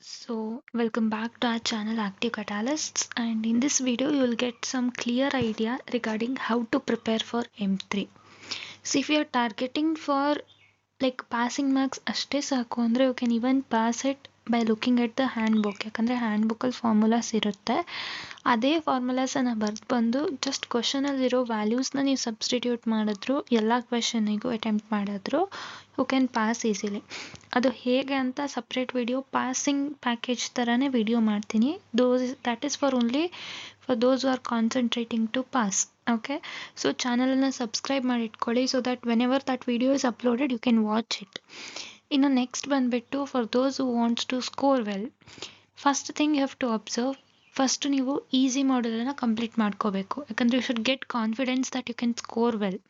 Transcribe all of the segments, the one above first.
So, welcome back to our channel Active Catalysts, and in this video you will get some clear idea regarding how to prepare for M3. So if you are targeting for like passing marks ಅಷ್ಟೇ ಸಾಕು ಅಂದರೆ you can even pass it by looking at the handbook. ಯಾಕಂದರೆ ಹ್ಯಾಂಡ್ ಬುಕ್ಕಲ್ಲಿ formulas ಇರುತ್ತೆ, ಅದೇ ಫಾರ್ಮುಲಾಸನ್ನು ಬರೆದು ಬಂದು ಜಸ್ಟ್ ಕ್ವಶನಲ್ಲಿರೋ ವ್ಯಾಲ್ಯೂಸ್ನ ನೀವು ಸಬ್ಸ್ಟಿಟ್ಯೂಟ್ ಮಾಡಿದ್ರು ಎಲ್ಲ ಕ್ವೆಶನಿಗೂ ಅಟೆಂಪ್ಟ್ ಮಾಡಿದ್ರು ಯು ಕ್ಯಾನ್ ಪಾಸ್ ಈಸಿಲಿ. ಅದು ಹೇಗೆ ಅಂತ ಸಪ್ರೇಟ್ ವಿಡಿಯೋ ಪಾಸಿಂಗ್ ಪ್ಯಾಕೇಜ್ ಥರನೇ ವಿಡಿಯೋ ಮಾಡ್ತೀನಿ. That is for only for those who are concentrating to pass. Okay, so ಚಾನಲನ್ನು ಸಬ್ಸ್ಕ್ರೈಬ್ ಮಾಡಿ ಇಟ್ಕೊಳ್ಳಿ so that whenever that video is uploaded you can watch it. ಇನ್ನು next ಬಂದುಬಿಟ್ಟು for those who wants to score well, first thing you have to observe, first ನೀವು easy ಮಾಡೆಲನ್ನು complete ಮಾಡ್ಕೋಬೇಕು. ಯಾಕಂದರೆ you should get confidence that you can score well.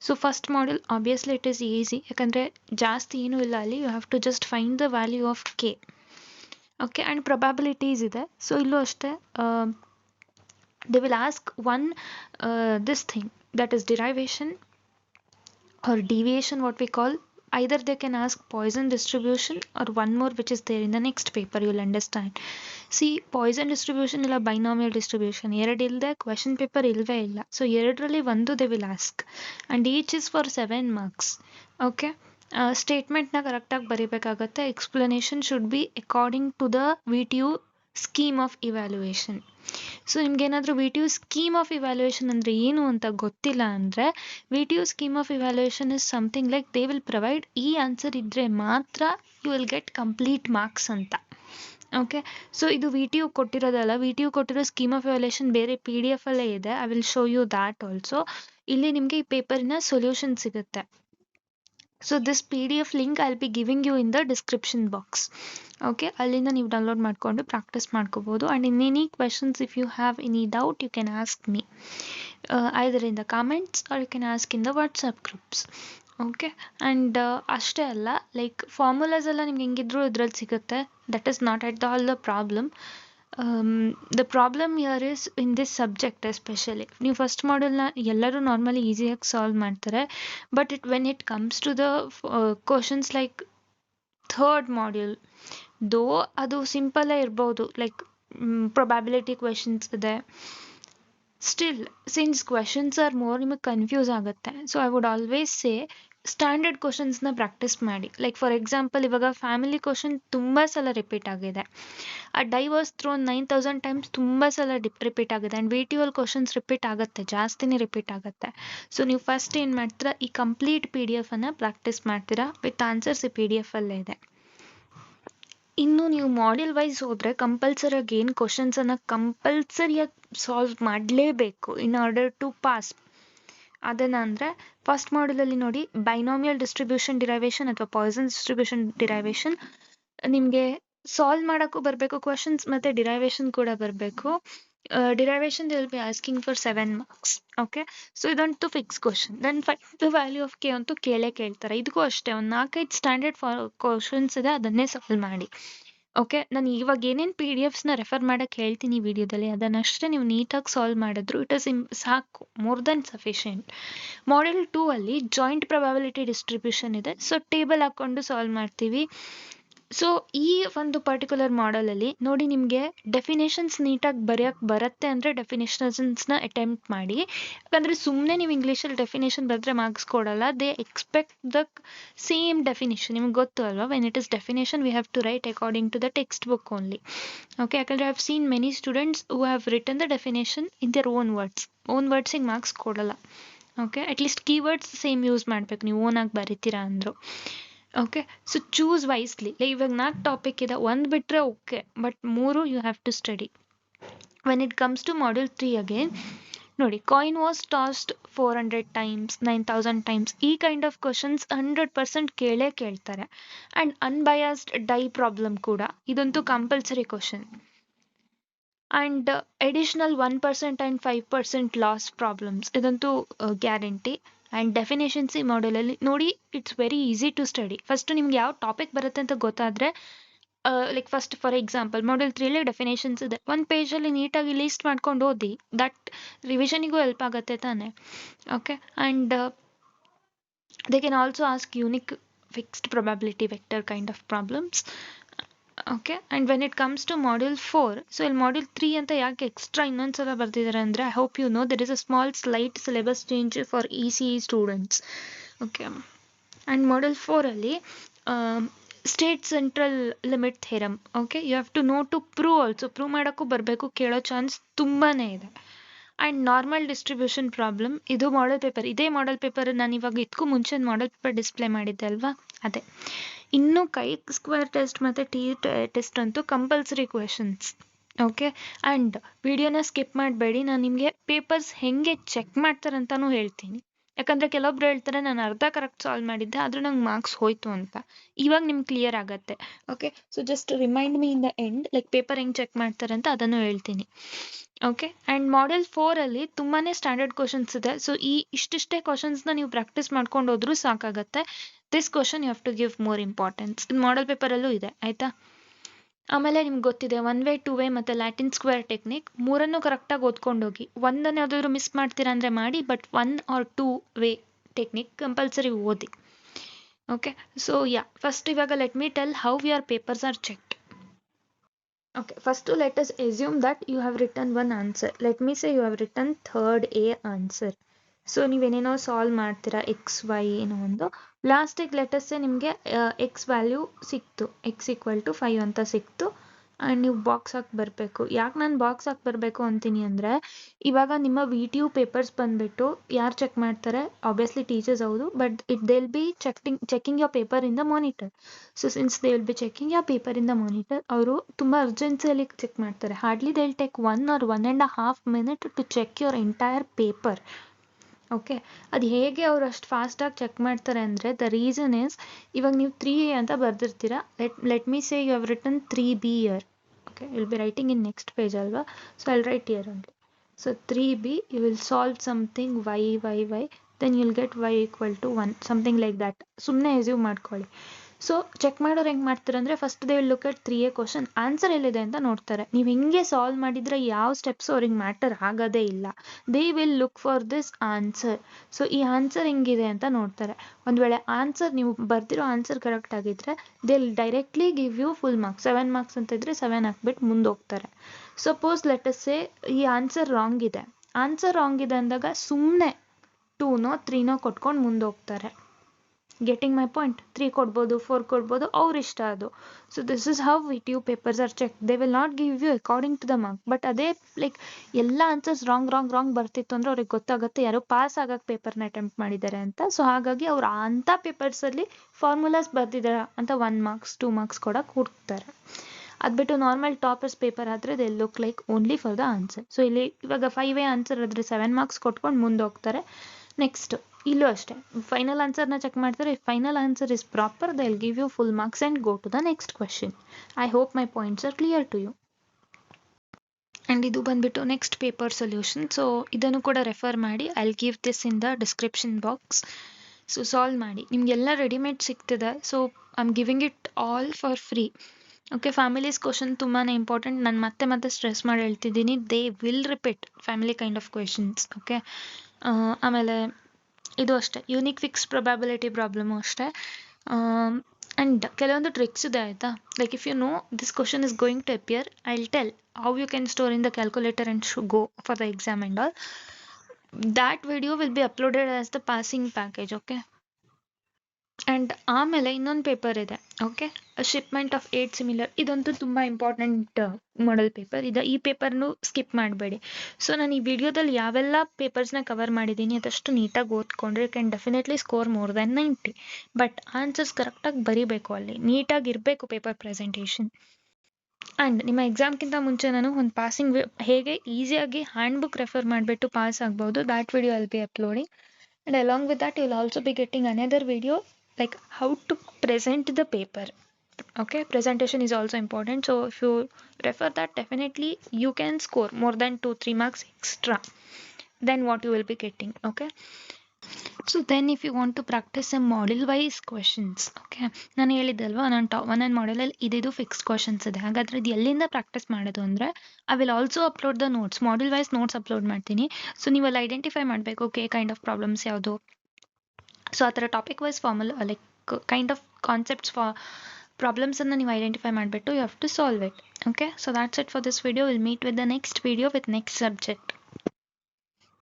So first model obviously it is easy, ಯಾಕಂದರೆ ಜಾಸ್ತಿ ಏನೂ ಇಲ್ಲ ಅಲ್ಲಿ. You have to just find the value of K. Okay, and probabilities ಇದೆ. So ಇಲ್ಲೂ ಅಷ್ಟೇ they will ask one this thing, that is derivation or deviation, what we call. Either they can ask Poisson distribution or one more which is there in the next paper, you'll understand. See, Poisson distribution ಇಲ್ಲ binomial distribution ಎರಡು ಇಲ್ಲದೆ question paper ಇಲ್ಲವೇ ಇಲ್ಲ. So ಎರಡರಲ್ಲಿ ಒಂದು they will ask and each is for 7 marks. Okay, ಸ್ಟೇಟ್ಮೆಂಟ್ನ ಕರೆಕ್ಟಾಗಿ ಬರೀಬೇಕಾಗತ್ತೆ. Explanation should be according to the VTU scheme of evaluation. So ನಿಮ್ಗೇನಾದರೂ VTU ಸ್ಕೀಮ್ ಆಫ್ ಇವ್ಯಾಲ್ಯೂಯೇಷನ್ ಅಂದರೆ ಏನು ಅಂತ ಗೊತ್ತಿಲ್ಲ ಅಂದರೆ, VTU scheme of evaluation is something like they will provide ಈ ಆನ್ಸರ್ ಇದ್ದರೆ ಮಾತ್ರ you will get complete marks ಅಂತ. ಓಕೆ, ಸೊ ಇದು VTU ಕೊಟ್ಟಿರೋದಲ್ಲ, VTU ಕೊಟ್ಟಿರೋ ಸ್ಕೀಮ್ ಆಫ್ ಇವ್ಯಾಲ್ಯೂಯೇಷನ್ ಬೇರೆ PDF ಅಲ್ಲೇ ಇದೆ. I will show you that also. ಇಲ್ಲಿ ನಿಮಗೆ ಈ ಪೇಪರಿನ ಸೊಲ್ಯೂಷನ್ ಸಿಗುತ್ತೆ. So this PDF link I will be giving you in the description box. Okay, ಅಲ್ಲಿಂದ ನೀವು ಡೌನ್ಲೋಡ್ ಮಾಡಿಕೊಂಡು ಪ್ರಾಕ್ಟೀಸ್ ಮಾಡ್ಕೋಬೋದು. And in any questions if you have any doubt you can ask me either in the comments or you can ask in the WhatsApp groups. Okay, and ಅಷ್ಟೇ ಅಲ್ಲ, like formulas ಎಲ್ಲ ನಿಮ್ಗೆ ಹೆಂಗಿದ್ರು ಇದ್ರಲ್ಲಿ ಸಿಗುತ್ತೆ. That is not at all the problem. The problem here is in this subject especially. ನೀವು first ಮಾಡೆಲ್ನ ಎಲ್ಲರೂ ನಾರ್ಮಲಿ ಈಸಿಯಾಗಿ ಸಾಲ್ವ್ ಮಾಡ್ತಾರೆ, but when it comes to the questions like third module, though ಅದು ಸಿಂಪಲ್ಲೇ ಇರ್ಬೋದು, ಲೈಕ್ ಪ್ರೊಬ್ಯಾಬಿಲಿಟಿ ಕ್ವೆಶನ್ಸ್ ಇದೆ. Still since questions are more, ನಿಮಗೆ ಕನ್ಫ್ಯೂಸ್ ಆಗುತ್ತೆ. So I would always say standard ಕ್ವಶನ್ಸ್ನ ಪ್ರಾಕ್ಟೀಸ್ ಮಾಡಿ. ಲೈಕ್ ಫಾರ್ ಎಕ್ಸಾಂಪಲ್, ಇವಾಗ ಫ್ಯಾಮಿಲಿ ಕ್ವಶನ್ ತುಂಬ ಸಲ ರಿಪೀಟ್ ಆಗಿದೆ. ಆ ಡೈ ವಾಸ್ ಥ್ರೋನ್ 9000 ಟೈಮ್ಸ್ ತುಂಬ ಸಲ ರಿಪೀಟ್ ಆಗಿದೆ. ಆ್ಯಂಡ್ VTU ಕ್ವಶನ್ಸ್ ರಿಪೀಟ್ ಆಗುತ್ತೆ, ಜಾಸ್ತಿನೇ ರಿಪೀಟ್ ಆಗುತ್ತೆ. ಸೊ ನೀವು ಫಸ್ಟ್ ಏನು ಮಾಡ್ತೀರಾ, ಈ ಕಂಪ್ಲೀಟ್ PDF ಅನ್ನು ಪ್ರಾಕ್ಟೀಸ್ ಮಾಡ್ತೀರಾ ವಿತ್ ಆನ್ಸರ್ಸ್ ಈ PDF ಅಲ್ಲೇ ಇದೆ. ಇನ್ನು ನೀವು ಮಾಡ್ಯೂಲ್ ವೈಸ್ ಹೋದರೆ ಕಂಪಲ್ಸರಿಯಾಗಿ ಏನು ಕ್ವಶನ್ಸನ್ನು ಕಂಪಲ್ಸರಿಯಾಗಿ ಸಾಲ್ವ್ ಮಾಡಲೇಬೇಕು ಇನ್ ಆರ್ಡರ್ ಟು ಪಾಸ್. ಅದನ್ನು ಅಂದರೆ ಫಸ್ಟ್ ಮಾಡ್ಯೂಲಲ್ಲಿ ನೋಡಿ, ಬೈನಾಮಿಯಲ್ ಡಿಸ್ಟ್ರಿಬ್ಯೂಷನ್ ಡಿರೈವೇಷನ್ ಅಥವಾ ಪಾಯ್ಸನ್ ಡಿಸ್ಟ್ರಿಬ್ಯೂಷನ್ ಡಿರೈವೇಷನ್ ನಿಮಗೆ ಸಾಲ್ವ್ ಮಾಡೋಕ್ಕೂ ಬರಬೇಕು ಕ್ವಶನ್ಸ್, ಮತ್ತು ಡಿರೈವೇಷನ್ ಕೂಡ ಬರಬೇಕು. Derivation they will be asking for 7 marks. Okay, so ಇದಂತೂ fix question. Then find the value of K ಅಂತೂ ಕೇಳ್ತಾರೆ. ಇದಕ್ಕೂ ಅಷ್ಟೇ ಒಂದು 4-5 ಸ್ಟ್ಯಾಂಡರ್ಡ್ ಕ್ವಶನ್ಸ್ ಇದೆ, ಅದನ್ನೇ ಸಾಲ್ವ್ ಮಾಡಿ. ಓಕೆ, ನಾನು ಇವಾಗ ಏನೇನು PDFಸ್ನ ರೆಫರ್ ಮಾಡೋಕ್ಕೆ ಹೇಳ್ತೀನಿ ವಿಡಿಯೋದಲ್ಲಿ ಅದನ್ನಷ್ಟೇ ನೀವು ನೀಟಾಗಿ ಸಾಲ್ವ್ ಮಾಡಿದ್ರು ಇಟ್ ಇಸ್ ಸಾಕು, ಮೋರ್ ದೆನ್ ಸಫಿಷಿಯೆಂಟ್. ಮಾಡ್ಯೂಲ್ 2 ಅಲ್ಲಿ ಜಾಯಿಂಟ್ ಪ್ರೊಬ್ಯಾಬಿಲಿಟಿ ಡಿಸ್ಟ್ರಿಬ್ಯೂಷನ್ ಇದೆ. ಸೊ ಟೇಬಲ್ ಹಾಕ್ಕೊಂಡು ಸಾಲ್ವ್ ಮಾಡ್ತೀವಿ. ಸೊ ಈ ಒಂದು ಪರ್ಟಿಕ್ಯುಲರ್ ಮಾಡಲಲ್ಲಿ ನೋಡಿ, ನಿಮಗೆ ಡೆಫಿನೇಷನ್ಸ್ ನೀಟಾಗಿ ಬರೆಯೋಕ್ಕೆ ಬರುತ್ತೆ ಅಂದರೆ ಡೆಫಿನೇಷನ್ಸ್ನ ಅಟೆಂಪ್ಟ್ ಮಾಡಿ. ಯಾಕಂದರೆ ಸುಮ್ಮನೆ ನೀವು ಇಂಗ್ಲೀಷಲ್ಲಿ ಡೆಫಿನೇಷನ್ ಬರೆದ್ರೆ ಮಾರ್ಕ್ಸ್ ಕೊಡಲ್ಲ. They expect the same definition. ನಿಮ್ಗೆ ಗೊತ್ತು ಅಲ್ವಾ, when it is definition we have to write according to the text book only. Okay, ಯಾಕಂದರೆ I have seen many students who have written the definition in their own ವರ್ಡ್ಸಿಗೆ marks ಕೊಡಲ್ಲ. Okay, at least keywords same use ಮಾಡಬೇಕು ನೀವು ಓನಾಗಿ ಬರಿತೀರಾ ಅಂದರು. Okay, so choose wisely. ಇವಾಗ 4 topic ಇದೆ, ಒಂದು ಬಿಟ್ಟರೆ okay, but 3 you have to study. When it comes to module 3 again ನೋಡಿ, coin was tossed 400 times, 9000 times, ಈ ಕೈಂಡ್ ಆಫ್ ಕ್ವಶನ್ಸ್ 100% ಕೇಳ್ತಾರೆ. ಆ್ಯಂಡ್ ಅನ್ಬಯಾಸ್ಡ್ ಡೈ ಪ್ರಾಬ್ಲಮ್ ಕೂಡ, ಇದಂತೂ compulsory question. And additional 1% and 5% loss problems, ಇದಂತೂ guarantee. And definitions ಈ ಮಾಡಲಲ್ಲಿ ನೋಡಿ, it's very easy to study. First ನಿಮ್ಗೆ ಯಾವ ಟಾಪಿಕ್ ಬರುತ್ತೆ ಅಂತ ಗೊತ್ತಾದರೆ, like first for example module 3 definitions ಇದೆ, ಒಂದು ಪೇಜಲ್ಲಿ ನೀಟಾಗಿ ಲೀಸ್ಟ್ ಮಾಡ್ಕೊಂಡು ಓದಿ, ದಟ್ ರಿವಿಷನಿಗೂ ಹೆಲ್ಪ್ ಆಗುತ್ತೆ ತಾನೆ. Okay, and they can also ask unique fixed probability vector kind of problems. Okay and when it comes to module 4, so ಇಲ್ಲಿ ಮಾಡ್ಯೂಲ್ 3 ಅಂತ ಯಾಕೆ ಎಕ್ಸ್ಟ್ರಾ ಇನ್ನೊಂದ್ಸಲ ಬರ್ತಿದ್ದಾರೆ ಅಂದರೆ, I hope you know there is a small slight syllabus change for ECE students. Okay and module 4ಅಲ್ಲಿ state central limit theorem, okay you have to know to prove also, prove ಮಾಡೋಕ್ಕೂ ಬರಬೇಕು, ಕೇಳೋ chance ತುಂಬಾ ಇದೆ. And normal distribution problem, ಇದು model paper. ಇದೇ model paper ನಾನು ಇವಾಗ ಇದಕ್ಕೂ ಮುಂಚೆ ಮಾಡೆಲ್ ಪೇಪರ್ ಡಿಸ್ಪ್ಲೇ ಮಾಡಿದ್ದೆ ಅಲ್ವಾ, ಅದೇ. ಇನ್ನು chi-square ಟೆಸ್ಟ್ ಮತ್ತು ಟೆಸ್ಟ್ ಅಂತೂ ಕಂಪಲ್ಸರಿ ಕ್ವೆಶನ್ಸ್. ಓಕೆ ಆ್ಯಂಡ್ ವಿಡಿಯೋನ ಸ್ಕಿಪ್ ಮಾಡಬೇಡಿ, ನಾನು ನಿಮಗೆ ಪೇಪರ್ಸ್ ಹೆಂಗೆ ಚೆಕ್ ಮಾಡ್ತಾರಂತನೂ ಹೇಳ್ತೀನಿ. ಯಾಕಂದರೆ ಕೆಲವೊಬ್ರು ಹೇಳ್ತಾರೆ ನಾನು ಅರ್ಧ ಕರೆಕ್ಟ್ ಸಾಲ್ವ್ ಮಾಡಿದ್ದೆ ಆದರೂ ನಂಗೆ ಮಾರ್ಕ್ಸ್ ಹೋಯ್ತು ಅಂತ. ಇವಾಗ ನಿಮ್ಗೆ ಕ್ಲಿಯರ್ ಆಗತ್ತೆ. Okay so just remind me in the end, like paper ಹೆಂಗೆ ಚೆಕ್ ಮಾಡ್ತಾರೆ ಅಂತ ಅದನ್ನು ಹೇಳ್ತೀನಿ. ಓಕೆ ಆ್ಯಂಡ್ ಮಾಡ್ಯೂಲ್ 4ಅಲ್ಲಿ ತುಂಬಾ ಸ್ಟ್ಯಾಂಡರ್ಡ್ ಕ್ವಶನ್ಸ್ ಇದೆ. ಸೊ ಇಷ್ಟಿಷ್ಟೇ ಕ್ವಶನ್ಸ್ನ ನೀವು ಪ್ರಾಕ್ಟೀಸ್ ಮಾಡ್ಕೊಂಡು ಹೋದ್ರೂ ಸಾಕಾಗತ್ತೆ. This question you have to give more importance. ಇದು ಮಾಡೆಲ್ ಪೇಪರಲ್ಲೂ ಇದೆ, ಆಯಿತಾ. ಆಮೇಲೆ ನಿಮ್ಗೆ ಗೊತ್ತಿದೆ 1 ವೇ 2 ವೇ ಮತ್ತು ಲ್ಯಾಟಿನ್ ಸ್ಕ್ವೇರ್ ಟೆಕ್ನಿಕ್, ಮೂರನ್ನು ಕರೆಕ್ಟಾಗಿ ಓದ್ಕೊಂಡೋಗಿ. ಒಂದನ್ನು ಯಾವುದಾದ್ರೂ ಮಿಸ್ ಮಾಡ್ತೀರಾ ಅಂದರೆ ಮಾಡಿ, but 1 or 2 way technique compulsory ಓದಿ. ಓಕೆ ಸೊ ಫಸ್ಟ್ ಇವಾಗ let me tell how your papers are checked. Okay, first let us assume that you have written one answer. Let me say you have written third A answer. So ನೀವೇನೇನೋ solve ಮಾಡ್ತೀರಾ XY ಏನೋ ಒಂದು, ಲಾಸ್ಟಿಗೆ ಲೆಟಸ್ಸೇ ನಿಮಗೆ X value ಸಿಕ್ತು, X=5 ಅಂತ ಸಿಕ್ತು. And ನೀವು ಬಾಕ್ಸ್ ಹಾಕಿ ಬರಬೇಕು. ಯಾಕೆ ನಾನು ಬಾಕ್ಸ್ ಹಾಕಿ ಬರಬೇಕು ಅಂತೀನಿ ಅಂದರೆ, ಇವಾಗ ನಿಮ್ಮ VTU ಪೇಪರ್ಸ್ ಬಂದುಬಿಟ್ಟು ಯಾರು ಚೆಕ್ ಮಾಡ್ತಾರೆ, ಆಬ್ವಿಯಸ್ಲಿ ಟೀಚರ್ಸ್ ಹೌದು, but they will be checking your paper in the monitor. So since they will be checking your paper in the monitor, ಅವರು ತುಂಬ ಅರ್ಜೆನ್ಸಿಯಲ್ಲಿ ಚೆಕ್ ಮಾಡ್ತಾರೆ. Hardly they will take 1 or 1.5 minutes to check your entire paper. Okay ಅದು ಹೇಗೆ ಅವ್ರು ಅಷ್ಟು ಫಾಸ್ಟಾಗಿ check ಮಾಡ್ತಾರೆ ಅಂದರೆ, ದ ರೀಸನ್ ಈಸ್, ಇವಾಗ ನೀವು 3A ಅಂತ ಬರ್ದಿರ್ತೀರಾ. Let me say you have written 3B here. Okay will be writing in next page ಅಲ್ವಾ, so I'll write here only. So 3B you will solve something y, then you will get y=1, something like that. ಸುಮ್ಮನೆ assume ಮಾಡ್ಕೊಳ್ಳಿ. So check ಮಾಡೋರು ಹೆಂಗೆ ಮಾಡ್ತಾರೆ ಅಂದರೆ, first they will look at 3A question, answer ಎಲ್ಲಿದೆ ಅಂತ ನೋಡ್ತಾರೆ. ನೀವು ಹೆಂಗೆ ಸಾಲ್ವ್ ಮಾಡಿದರೆ ಯಾವ ಸ್ಟೆಪ್ಸ್ ಅವ್ರಿಗೆ ಮ್ಯಾಟರ್ ಆಗೋದೇ ಇಲ್ಲ. They will look for this answer. So ಈ ಆನ್ಸರ್ ಹೆಂಗಿದೆ ಅಂತ ನೋಡ್ತಾರೆ. ಒಂದು ವೇಳೆ ಆನ್ಸರ್ ನೀವು ಬರ್ದಿರೋ ಆನ್ಸರ್ ಕರೆಕ್ಟ್ ಆಗಿದ್ರೆ, they will directly give you full marks. 7 marks ಅಂತ ಇದ್ರೆ 7 ಹಾಕ್ಬಿಟ್ಟು ಮುಂದೆ ಹೋಗ್ತಾರೆ. ಸಪೋಸ್ ಲೆಟಸ್ಸೇ ಈ ಆನ್ಸರ್ ರಾಂಗ್ ಇದೆ. ಆನ್ಸರ್ ರಾಂಗ್ ಇದೆ ಅಂದಾಗ ಸುಮ್ಮನೆ 2ನೋ 3ನೋ ಕೊಟ್ಕೊಂಡು ಮುಂದೆ ಹೋಗ್ತಾರೆ. Getting my point? 3 ಕೊಡ್ಬೋದು, 4 ಕೊಡ್ಬೋದು, ಅವ್ರ ಇಷ್ಟ ಅದು. So this is how VTU papers are check. They will not give you according to the mark. But ಅದೇ ಲೈಕ್ ಎಲ್ಲ ಆನ್ಸರ್ಸ್ ರಾಂಗ್ ಬರ್ತಿತ್ತು ಅಂದರೆ ಅವ್ರಿಗೆ ಗೊತ್ತಾಗುತ್ತೆ ಯಾರೋ ಪಾಸ್ ಆಗಕ್ಕೆ ಪೇಪರ್ನ ಅಟೆಂಪ್ಟ್ ಮಾಡಿದ್ದಾರೆ ಅಂತ. ಸೊ ಹಾಗಾಗಿ ಅವ್ರು ಅಂಥ ಪೇಪರ್ಸಲ್ಲಿ ಫಾರ್ಮುಲಾಸ್ ಬರ್ದಿದ್ದಾರೆ ಅಂತ 1 ಮಾರ್ಕ್ಸ್ 2 ಮಾರ್ಕ್ಸ್ ಕೊಡೋಕೆ ಹುಡುಕ್ತಾರೆ. ಅದು ಬಿಟ್ಟು ನಾರ್ಮಲ್ ಟಾಪರ್ಸ್ ಪೇಪರ್ ಆದರೆ they look like only for the answer. So ಇಲ್ಲಿ ಇವಾಗ 5A ಆನ್ಸರ್ ಆದರೆ 7 ಮಾರ್ಕ್ಸ್ ಕೊಟ್ಕೊಂಡು ಮುಂದೆ ಹೋಗ್ತಾರೆ. ನೆಕ್ಸ್ಟ್ ಇಲ್ಲೂ ಅಷ್ಟೇ, ಫೈನಲ್ ಆನ್ಸರ್ನ ಚೆಕ್ ಮಾಡ್ತಾರೆ. Final answer is proper, they will give you full marks and go to the next question. I hope my points are clear to you. And ಇದು ಬಂದುಬಿಟ್ಟು ನೆಕ್ಸ್ಟ್ ಪೇಪರ್ ಸೊಲ್ಯೂಷನ್. ಸೊ ಇದನ್ನು ಕೂಡ refer ಮಾಡಿ. I will give this in the description box. So solve ಮಾಡಿ. ನಿಮಗೆಲ್ಲ readymade ಸಿಗ್ತಿದೆ. So I am giving it all for free. Okay families question ತುಂಬಾ important. ನಾನು ಮತ್ತೆ ಸ್ಟ್ರೆಸ್ ಮಾಡಿ ಹೇಳ್ತಿದ್ದೀನಿ, they will repeat family kind of questions. Okay ಆಮೇಲೆ ಇದು ಅಷ್ಟೇ, ಯೂನಿಕ್ ಫಿಕ್ಸ್ ಪ್ರೊಬ್ಯಾಬಿಲಿಟಿ ಪ್ರಾಬ್ಲಮು ಅಷ್ಟೇ. ಆ್ಯಂಡ್ ಕೆಲವೊಂದು ಟ್ರಿಕ್ಸ್ ಇದೆ ಆಯಿತಾ. Like if you know this question is going to appear, I will tell how you can store in the calculator and go for the exam and all. That video will be uploaded as the passing package. Okay and ಆಮೇಲೆ ಇನ್ನೊಂದು paper ಇದೆ. Okay shipment of 8 similar. ಇದಂತೂ ತುಂಬ important model paper. ಈ ಪೇಪರ್ನು skip ಮಾಡಬೇಡಿ. So ನಾನು ಈ ವಿಡಿಯೋದಲ್ಲಿ ಯಾವೆಲ್ಲ ಪೇಪರ್ಸ್ನ ಕವರ್ ಮಾಡಿದ್ದೀನಿ ಅದಷ್ಟು ನೀಟಾಗಿ ಓದ್ಕೊಂಡ್ರೆ can definitely score more than 90. But answers ಕರೆಕ್ಟಾಗಿ ಬರೀಬೇಕು, ಅಲ್ಲಿ ನೀಟಾಗಿ ಇರಬೇಕು ಪೇಪರ್ ಪ್ರೆಸೆಂಟೇಷನ್. ಆ್ಯಂಡ್ ನಿಮ್ಮ ಎಕ್ಸಾಮ್ಗಿಂತ ಮುಂಚೆ ನಾನು ಒಂದು ಪಾಸಿಂಗ್ ಹೇಗೆ ಈಸಿಯಾಗಿ ಹ್ಯಾಂಡ್ ಬುಕ್ ರೆಫರ್ ಮಾಡಿಬಿಟ್ಟು ಪಾಸ್ ಆಗ್ಬೋದು, that video I'll be uploading. And along with that you will also be getting another video like how to present the paper. Okay, presentation is also important. So if you refer that, definitely you can score more than 2-3 marks extra than what you will be getting. Okay, so then if you want to practice some model wise questions, okay, ನಾನು ಹೇಳಿದ್ದಲ್ವಾ ನಾನು ಒಂದೊಂದು ಮಾಡೆಲಲ್ಲಿ ಇದು fixed questions ಇದೆ. ಹಾಗಾದರೆ ಇದು ಎಲ್ಲಿಂದ practise ಮಾಡೋದು ಅಂದರೆ, I will also upload the notes, model wise notes upload ಮಾಡ್ತೀನಿ. ಸೊ ನೀವು ಅಲ್ಲಿ ಐಡೆಂಟಿಫೈ ಮಾಡಬೇಕು, ಓಕೆ ಕೈಂಡ್ ಆಫ್ ಪ್ರಾಬ್ಲಮ್ಸ್ ಯಾವುದು. ಸೊ ಆ ಥರ topic wise formal like kind of concepts problems ಅನ್ನು ನೀವು ಐಡೆಂಟಿಫೈ ಮಾಡಿಬಿಟ್ಟು you have to solve it. Okay, so that's it for this video. Will meet with the next video with next subject.